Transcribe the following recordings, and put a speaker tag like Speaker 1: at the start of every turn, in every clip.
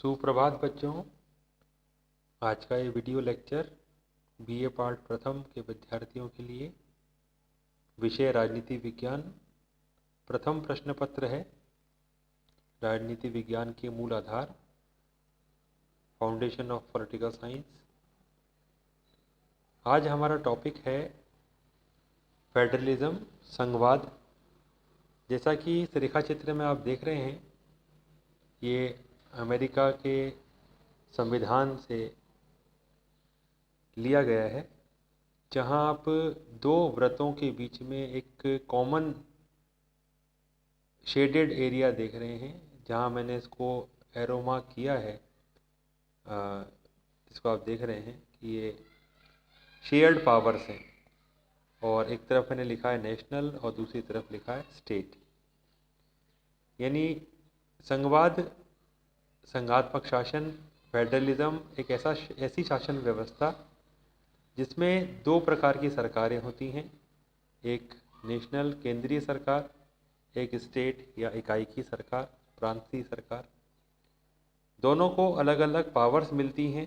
Speaker 1: सुप्रभात बच्चों। आज का ये वीडियो लेक्चर बीए पार्ट प्रथम के विद्यार्थियों के लिए विषय राजनीति विज्ञान प्रथम प्रश्न पत्र है। राजनीति विज्ञान के मूल आधार, फाउंडेशन ऑफ पॉलिटिकल साइंस। आज हमारा टॉपिक है फेडरलिज्म, संघवाद। जैसा कि इस रेखा चित्र में आप देख रहे हैं, ये अमेरिका के संविधान से लिया गया है, जहां आप दो वृत्तों के बीच में एक कॉमन शेडेड एरिया देख रहे हैं, जहां मैंने इसको एरो मार्क किया है। जिसको आप देख रहे हैं कि ये शेयर्ड पावर्स हैं, और एक तरफ मैंने लिखा है नेशनल और दूसरी तरफ लिखा है स्टेट। यानी संघवाद, संघात्मक शासन, फेडरलिज्म एक ऐसी शासन व्यवस्था जिसमें दो प्रकार की सरकारें होती हैं, एक नेशनल केंद्रीय सरकार, एक स्टेट या इकाई की सरकार, प्रांतीय सरकार। दोनों को अलग अलग पावर्स मिलती हैं।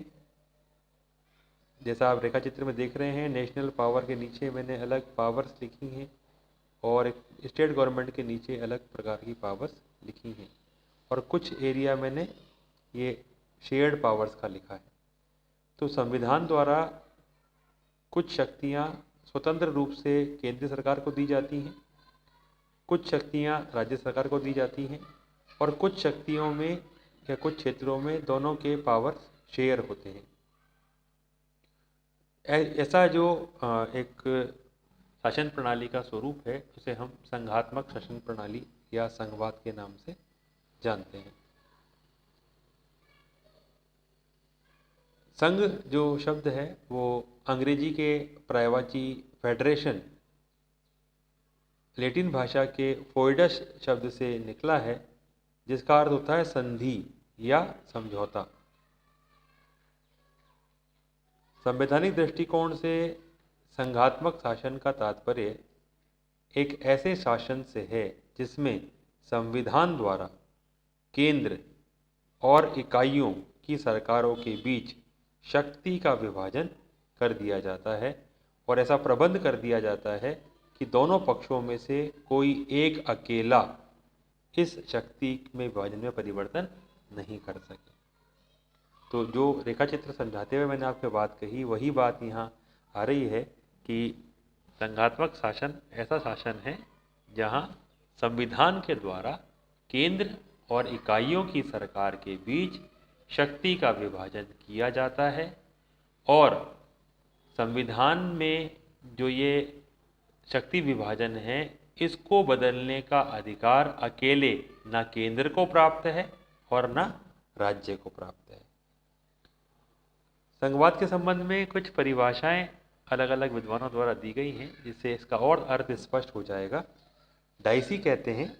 Speaker 1: जैसा आप रेखा चित्र में देख रहे हैं, नेशनल पावर के नीचे मैंने अलग पावर्स लिखी हैं और स्टेट गवर्नमेंट के नीचे अलग प्रकार की पावर्स लिखी हैं, और कुछ एरिया मैंने ये शेयर्ड पावर्स का लिखा है। तो संविधान द्वारा कुछ शक्तियाँ स्वतंत्र रूप से केंद्रीय सरकार को दी जाती हैं, कुछ शक्तियाँ राज्य सरकार को दी जाती हैं, और कुछ शक्तियों में या कुछ क्षेत्रों में दोनों के पावर्स शेयर होते हैं। ऐसा जो एक शासन प्रणाली का स्वरूप है, उसे हम संघात्मक शासन प्रणाली या संघवाद के नाम से जानते हैं। संघ जो शब्द है वो अंग्रेजी के पर्यायवाची फेडरेशन, लैटिन भाषा के फोइडस शब्द से निकला है, जिसका अर्थ होता है संधि या समझौता। संवैधानिक दृष्टिकोण से संघात्मक शासन का तात्पर्य एक ऐसे शासन से है जिसमें संविधान द्वारा केंद्र और इकाइयों की सरकारों के बीच शक्ति का विभाजन कर दिया जाता है, और ऐसा प्रबंध कर दिया जाता है कि दोनों पक्षों में से कोई एक अकेला इस शक्ति में विभाजन में परिवर्तन नहीं कर सके। तो जो रेखा चित्र समझाते हुए मैंने आपसे बात कही, वही बात यहाँ आ रही है कि संघात्मक शासन ऐसा शासन है जहाँ संविधान के द्वारा केंद्र और इकाइयों की सरकार के बीच शक्ति का विभाजन किया जाता है, और संविधान में जो ये शक्ति विभाजन है, इसको बदलने का अधिकार अकेले ना केंद्र को प्राप्त है और ना राज्य को प्राप्त है। संघवाद के संबंध में कुछ परिभाषाएं अलग अलग विद्वानों द्वारा दी गई हैं, जिससे इसका और अर्थ स्पष्ट हो जाएगा। डाइसी कहते हैं,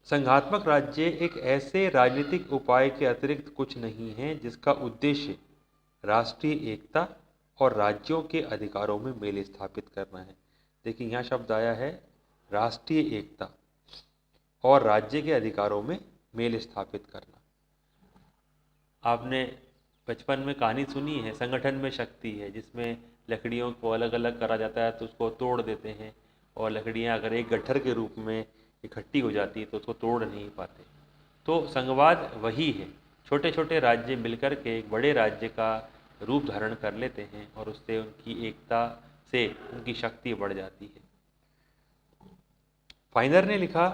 Speaker 1: संघात्मक राज्य एक ऐसे राजनीतिक उपाय के अतिरिक्त कुछ नहीं है जिसका उद्देश्य राष्ट्रीय एकता और राज्यों के अधिकारों में मेल स्थापित करना है। देखिए, यहाँ शब्द आया है राष्ट्रीय एकता और राज्य के अधिकारों में मेल स्थापित करना। आपने बचपन में कहानी सुनी है, संगठन में शक्ति है, जिसमें लकड़ियों को अलग अलग करा जाता है तो उसको तोड़ देते हैं, और लकड़ियाँ अगर एक गट्ठर के रूप में इकट्ठी हो जाती है तो उसको तोड़ नहीं पाते। तो संघवाद वही है, छोटे छोटे राज्य मिलकर के एक बड़े राज्य का रूप धारण कर लेते हैं, और उससे उनकी एकता से उनकी शक्ति बढ़ जाती है। फाइनर ने लिखा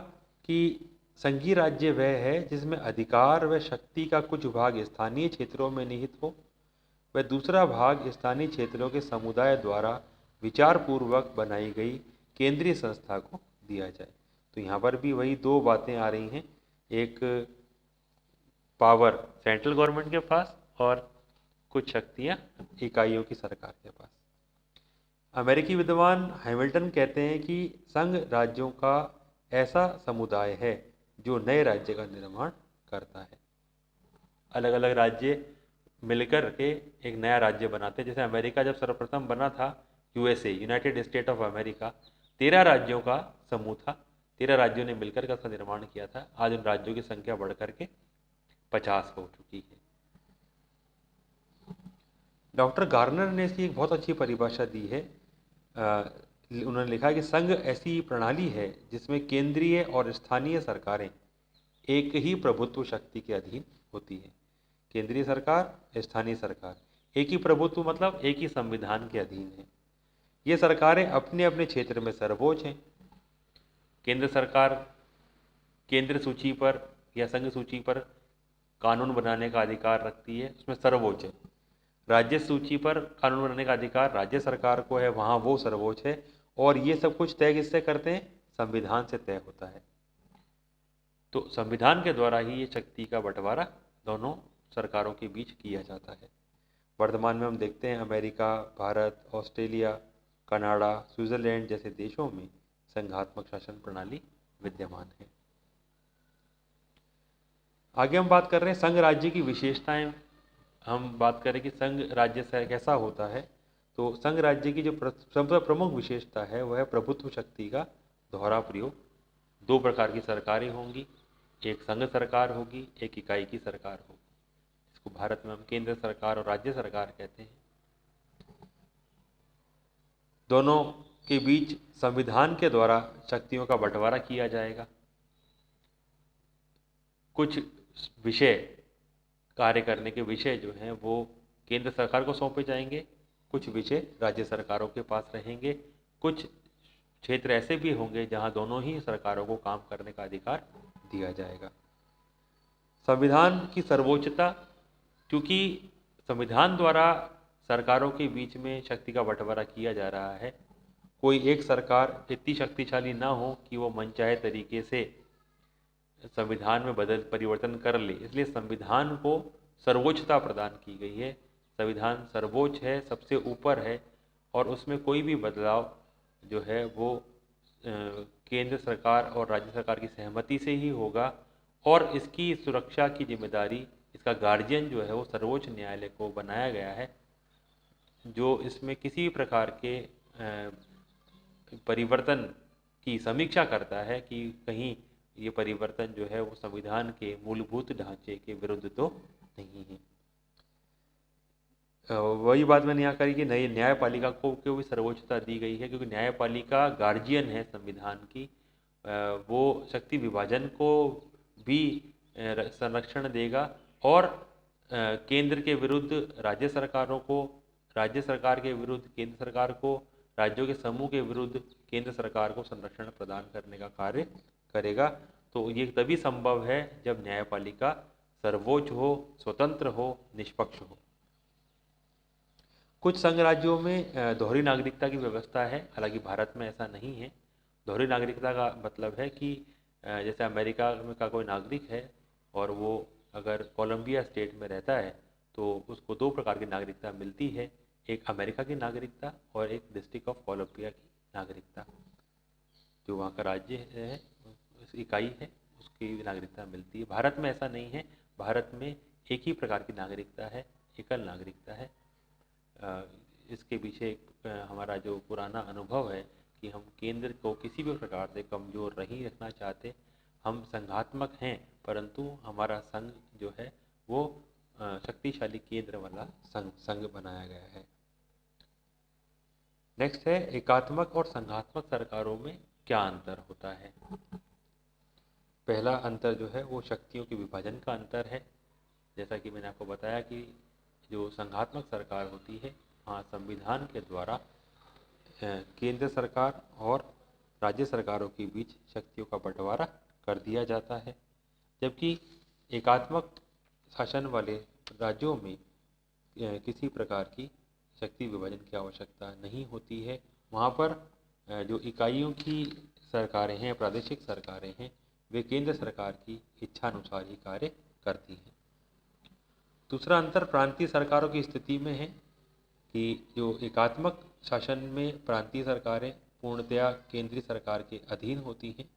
Speaker 1: कि संघीय राज्य वह है जिसमें अधिकार व शक्ति का कुछ भाग स्थानीय क्षेत्रों में निहित हो, वह दूसरा भाग स्थानीय क्षेत्रों के समुदाय द्वारा विचारपूर्वक बनाई गई केंद्रीय संस्था को दिया जाए। तो यहाँ पर भी वही दो बातें आ रही हैं, एक पावर सेंट्रल गवर्नमेंट के पास और कुछ शक्तियाँ इकाइयों की सरकार के पास। अमेरिकी विद्वान हैमिल्टन कहते हैं कि संघ राज्यों का ऐसा समुदाय है जो नए राज्य का निर्माण करता है। अलग अलग राज्य मिलकर के एक नया राज्य बनाते हैं। जैसे अमेरिका जब सर्वप्रथम बना था, USA, United state of America, 13 राज्यों का समूह था, 13 राज्यों ने मिलकर उसका निर्माण किया था। आज उन राज्यों की संख्या बढ़कर के 50 हो चुकी है। डॉक्टर गार्नर ने इसकी एक बहुत अच्छी परिभाषा दी है। उन्होंने लिखा कि संघ ऐसी प्रणाली है जिसमें केंद्रीय और स्थानीय सरकारें एक ही प्रभुत्व शक्ति के अधीन होती है। केंद्रीय सरकार, स्थानीय सरकार एक ही प्रभुत्व मतलब एक ही संविधान के अधीन है। ये सरकारें अपने अपने क्षेत्र में सर्वोच्च हैं। केंद्र सरकार केंद्र सूची पर या संघ सूची पर कानून बनाने का अधिकार रखती है, उसमें सर्वोच्च है। राज्य सूची पर कानून बनाने का अधिकार राज्य सरकार को है, वहाँ वो सर्वोच्च है। और ये सब कुछ तय किससे करते हैं? संविधान से तय होता है। तो संविधान के द्वारा ही ये शक्ति का बंटवारा दोनों सरकारों के बीच किया जाता है। वर्तमान में हम देखते हैं America, Bharat, Australia, Canada, Switzerland जैसे देशों में संघात्मक शासन प्रणाली विद्यमान है। आगे हम बात कर रहे हैं संघ राज्य की विशेषताएं। हम बात करें कि संघ राज्य से कैसा होता है, तो संघ राज्य की जो सबसे प्रमुख विशेषता है वह है प्रभुत्व शक्ति का दोहरा प्रयोग। दो प्रकार की सरकारें होंगी, एक संघ सरकार होगी, एक इकाई की सरकार होगी। इसको भारत में हम केंद्र सरकार और राज्य सरकार कहते हैं। दोनों के बीच संविधान के द्वारा शक्तियों का बंटवारा किया जाएगा। कुछ विषय, कार्य करने के विषय जो हैं वो केंद्र सरकार को सौंपे जाएंगे, कुछ विषय राज्य सरकारों के पास रहेंगे। कुछ क्षेत्र ऐसे भी होंगे जहां दोनों ही सरकारों को काम करने का अधिकार दिया जाएगा। संविधान की सर्वोच्चता, क्योंकि संविधान द्वारा सरकारों के बीच में शक्ति का बंटवारा किया जा रहा है, कोई एक सरकार इतनी शक्तिशाली ना हो कि वो मनचाहे तरीके से संविधान में परिवर्तन कर ले, इसलिए संविधान को सर्वोच्चता प्रदान की गई है। संविधान सर्वोच्च है, सबसे ऊपर है, और उसमें कोई भी बदलाव जो है वो केंद्र सरकार और राज्य सरकार की सहमति से ही होगा। और इसकी सुरक्षा की जिम्मेदारी, इसका गार्जियन जो है वो सर्वोच्च न्यायालय को बनाया गया है, जो इसमें किसी भी प्रकार के परिवर्तन की समीक्षा करता है कि कहीं ये परिवर्तन जो है वो संविधान के मूलभूत ढांचे के विरुद्ध तो नहीं है। वही बात मैंने यहाँ करी कि नई न्यायपालिका को भी सर्वोच्चता दी गई है, क्योंकि न्यायपालिका गार्जियन है संविधान की। वो शक्ति विभाजन को भी संरक्षण देगा, और केंद्र के विरुद्ध राज्य सरकारों को, राज्य सरकार के विरुद्ध केंद्र सरकार को, राज्यों के समूह के विरुद्ध केंद्र सरकार को संरक्षण प्रदान करने का कार्य करेगा। तो ये तभी संभव है जब न्यायपालिका सर्वोच्च हो, स्वतंत्र हो, निष्पक्ष हो। कुछ संघ राज्यों में दोहरी नागरिकता की व्यवस्था है, हालांकि भारत में ऐसा नहीं है। दोहरी नागरिकता का मतलब है कि जैसे अमेरिका में का कोई नागरिक है और वो अगर कोलंबिया स्टेट में रहता है तो उसको दो प्रकार की नागरिकता मिलती है, एक अमेरिका की नागरिकता और एक डिस्ट्रिक्ट ऑफ कोलंबिया की नागरिकता। जो वहाँ का राज्य है, इकाई है, उसकी नागरिकता मिलती है। भारत में ऐसा नहीं है, भारत में एक ही प्रकार की नागरिकता है, एकल नागरिकता है। इसके पीछे हमारा जो पुराना अनुभव है कि हम केंद्र को किसी भी प्रकार से कमज़ोर नहीं रखना चाहते। हम संघात्मक हैं, परंतु हमारा संघ जो है वो शक्तिशाली केंद्र वाला संघ बनाया गया है। नेक्स्ट है एकात्मक और संघात्मक सरकारों में क्या अंतर होता है। पहला अंतर जो है वो शक्तियों के विभाजन का अंतर है। जैसा कि मैंने आपको बताया कि जो संघात्मक सरकार होती है, हाँ, संविधान के द्वारा केंद्र सरकार और राज्य सरकारों के बीच शक्तियों का बंटवारा कर दिया जाता है, जबकि एकात्मक शासन वाले राज्यों में किसी प्रकार की शक्ति विभाजन की आवश्यकता नहीं होती है। वहाँ पर जो इकाइयों की सरकारें हैं, प्रादेशिक सरकारें हैं, वे केंद्र सरकार की इच्छानुसार ही कार्य करती हैं। दूसरा अंतर प्रांतीय सरकारों की स्थिति में है कि जो एकात्मक शासन में प्रांतीय सरकारें पूर्णतया केंद्रीय सरकार के अधीन होती हैं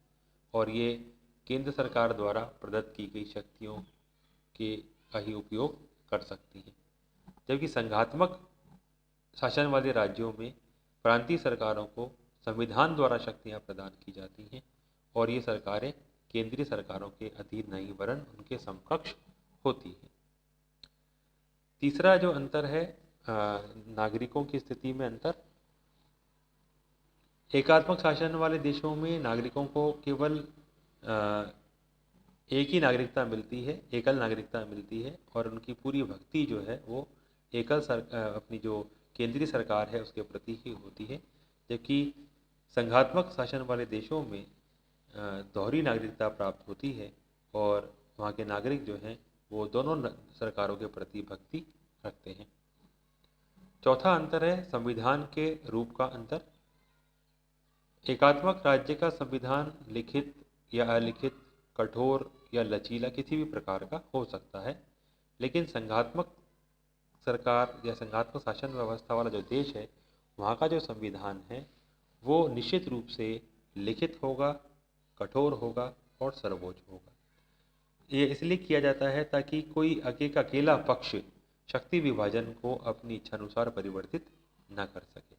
Speaker 1: और ये केंद्र सरकार द्वारा प्रदत्त की गई शक्तियों के का ही उपयोग कर सकती हैं, जबकि संघात्मक शासन वाले राज्यों में प्रांतीय सरकारों को संविधान द्वारा शक्तियां प्रदान की जाती हैं और ये सरकारें केंद्रीय सरकारों के अधीन नहीं वरन उनके समकक्ष होती हैं। तीसरा जो अंतर है नागरिकों की स्थिति में अंतर। एकात्मक शासन वाले देशों में नागरिकों को केवल एक ही नागरिकता मिलती है, एकल नागरिकता मिलती है और उनकी पूरी भक्ति जो है वो अपनी जो केंद्रीय सरकार है उसके प्रति ही होती है। जबकि संघात्मक शासन वाले देशों में दोहरी नागरिकता प्राप्त होती है और वहाँ के नागरिक जो हैं वो दोनों सरकारों के प्रति भक्ति रखते हैं। चौथा अंतर है संविधान के रूप का अंतर। एकात्मक राज्य का संविधान लिखित या अलिखित, कठोर या लचीला किसी भी प्रकार का हो सकता है, लेकिन संघात्मक सरकार या संघात्मक शासन व्यवस्था वाला जो देश है वहाँ का जो संविधान है वो निश्चित रूप से लिखित होगा, कठोर होगा और सर्वोच्च होगा। ये इसलिए किया जाता है ताकि कोई अकेला पक्ष शक्ति विभाजन को अपनी इच्छानुसार परिवर्तित न कर सके।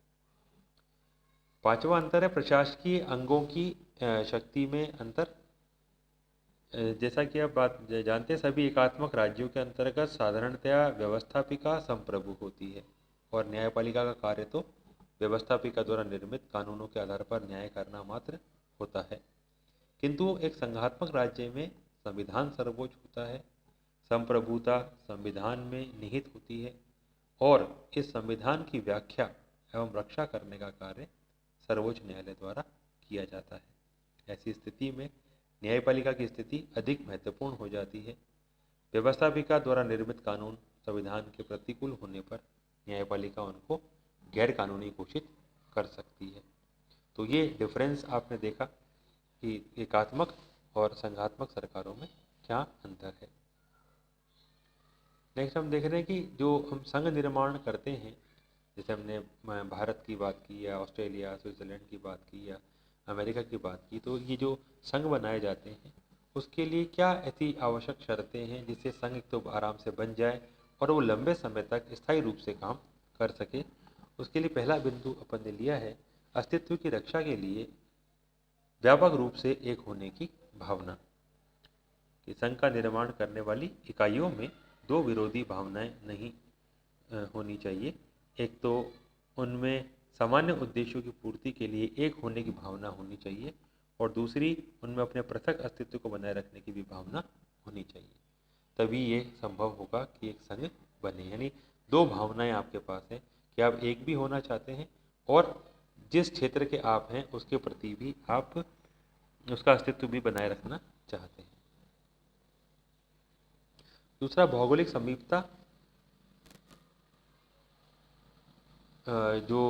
Speaker 1: पांचवा अंतर है प्रशासकीय अंगों की शक्ति में अंतर। जैसा कि आप बात जानते हैं, सभी एकात्मक राज्यों के अंतर्गत साधारणतया व्यवस्थापिका संप्रभु होती है और न्यायपालिका का कार्य तो व्यवस्थापिका द्वारा निर्मित कानूनों के आधार पर न्याय करना मात्र होता है। किंतु एक संघात्मक राज्य में संविधान सर्वोच्च होता है, संप्रभुता संविधान में निहित होती है और इस संविधान की व्याख्या एवं रक्षा करने का कार्य सर्वोच्च न्यायालय द्वारा किया जाता है। ऐसी स्थिति में न्यायपालिका की स्थिति अधिक महत्वपूर्ण हो जाती है। व्यवस्थापिका द्वारा निर्मित कानून संविधान के प्रतिकूल होने पर न्यायपालिका उनको गैर कानूनी घोषित कर सकती है। तो ये डिफरेंस आपने देखा कि एकात्मक और संघात्मक सरकारों में क्या अंतर है। नेक्स्ट हम देख रहे हैं कि जो हम संघ निर्माण करते हैं, जैसे हमने भारत की बात की या ऑस्ट्रेलिया, स्विट्ज़रलैंड की बात की या अमेरिका की बात की, तो ये जो संघ बनाए जाते हैं उसके लिए क्या ऐसी आवश्यक शर्तें हैं जिससे संघ एक तो आराम से बन जाए और वो लंबे समय तक स्थायी रूप से काम कर सके। उसके लिए पहला बिंदु अपन ने लिया है अस्तित्व की रक्षा के लिए व्यापक रूप से एक होने की भावना। कि संघ का निर्माण करने वाली इकाइयों में दो विरोधी भावनाएं नहीं होनी चाहिए। एक तो उनमें सामान्य उद्देश्यों की पूर्ति के लिए एक होने की भावना होनी चाहिए और दूसरी उनमें अपने पृथक अस्तित्व को बनाए रखने की भी भावना होनी चाहिए। तभी ये संभव होगा कि एक संघ बने। यानी दो भावनाएं आपके पास हैं कि आप एक भी होना चाहते हैं और जिस क्षेत्र के आप हैं उसके प्रति भी आप उसका अस्तित्व भी बनाए रखना चाहते हैं। दूसरा भौगोलिक समीपता। जो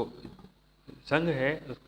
Speaker 1: संघ है